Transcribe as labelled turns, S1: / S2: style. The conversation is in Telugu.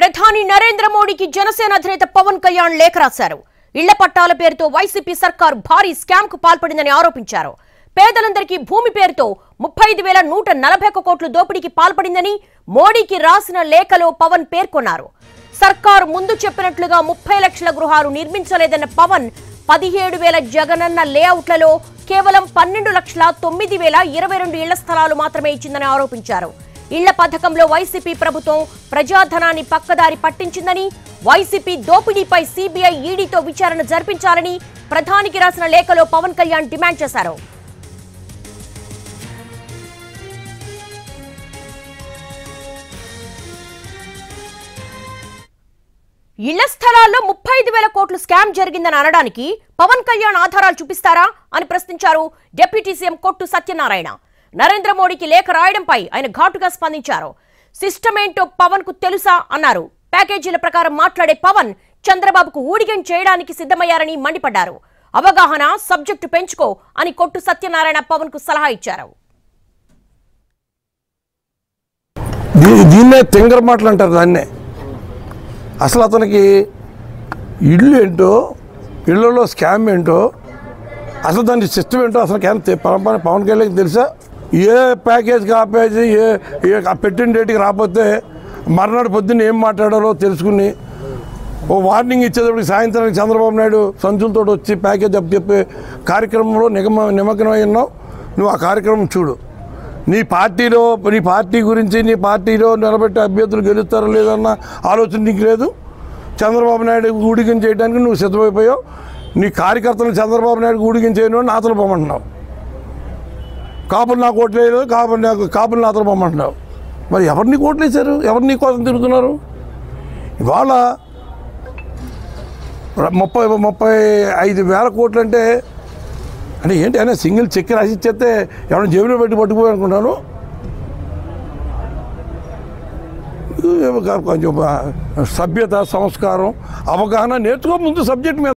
S1: ప్రధాని నరేంద్ర మోడీకి జనసేన అధినేత పవన్ కళ్యాణ్ లేఖ రాశారు. ఇళ్ల పట్టాల పేరుతో వైసీపీ సర్కార్ భారీ స్కామ్ కు పాల్పడిందని ఆరోపించారు. పేదలందరికీ భూమి పేరుతో 35,141 కోట్ల దోపిడీకి పాల్పడిందని మోడీకి రాసిన లేఖలో పవన్ పేర్కొన్నారు. సర్కారు ముందు చెప్పినట్లుగా 30 లక్షల గృహాలు నిర్మించలేదన్న పవన్ 17,000 జగనన్న లేఅవుట్లలో కేవలం 12,09,022 ఇళ్ల స్థలాలు మాత్రమే ఇచ్చిందని ఆరోపించారు. ఇళ్ల పథకంలో వైసీపీ ప్రభుత్వం ప్రజాధనాన్ని పక్కదారి పట్టించిందని, వైసీపీ దోపిడీపై సీబీఐ ఈడీతో విచారణ జరిపించాలని ప్రధానికి రాసిన లేఖలో పవన్ కళ్యాణ్ డిమాండ్ చేశారు. ఇళ్ల స్థలాల్లో 35,000 కోట్లు స్కామ్ జరిగిందని అనడానికి పవన్ కళ్యాణ్ ఆధారాలు చూపిస్తారా అని ప్రశ్నించారు డిప్యూటీ సీఎం కొట్టు సత్యనారాయణ. నరేంద్ర మోడీకి లేఖ రాయడంపై ఆయన ఘాటుగా స్పందించారు. సిస్టమ్ ఏంటో పవన్ కు తెలుసా అన్నారు. ప్యాకేజీల ప్రకారం మాట్లాడే పవన్ చంద్రబాబుకు ఊడిగం చేయడానికి సిద్ధమయ్యారని మండిపడ్డారు. అవగాహన, సబ్జెక్టు పెంచుకో అని కొట్టు సత్యనారాయణ పవన్ కు సలహా ఇచ్చారు.
S2: దీన్నే తింగర మాటలు అంటారు. దాన్నే అసలు అతనికి ఇల్లు ఏంటో, ఇళ్లలో స్కామ్ ఏంటో, అసలు దాని సిస్టమ్ ఏంటో అసలు పవన్ కళ్యాణ్కి తెలుసా? ఏ ప్యాకేజ్కి ఆపేసి ఏ పెట్టిన డేట్కి రాకపోతే మర్నాడు పొద్దున్న ఏం మాట్లాడారో తెలుసుకుని ఓ వార్నింగ్ ఇచ్చేటప్పటికి సాయంత్రానికి చంద్రబాబు నాయుడు సంచులతో వచ్చి ప్యాకేజ్ చెప్పే కార్యక్రమంలో నిమగ్నమై ఉన్నావు. నువ్వు ఆ కార్యక్రమం చూడు. నీ పార్టీ గురించి, నీ పార్టీలో నిలబెట్టే అభ్యర్థులు గెలుస్తారో లేదన్న ఆలోచన నీకు లేదు. చంద్రబాబు నాయుడు ఊడిగం చేయడానికి నువ్వు సిద్ధమైపోయావు. నీ కార్యకర్తలను చంద్రబాబు నాయుడు ఊడిగం చేయను నాతలు పొమ్మంటున్నావు. కాపులు నాకు ఓట్లు వేయలేదు, కాపులు నాతలు పొమ్మంటున్నావు. మరి ఎవరిని ఓట్లు వేశారు? ఎవరు నీ కోసం తిరుగుతున్నారు? ఇవాళ 35,000 కోట్లు అంటే ఏంటి? అయినా సింగిల్ చెక్ రాసి ఇచ్చేస్తే ఎవరైనా జేబులో పెట్టి పట్టుకుపోయి అనుకుంటాను. కొంచెం సభ్యత, సంస్కారం, అవగాహన నేర్చుకో ముందు సబ్జెక్ట్ మీద.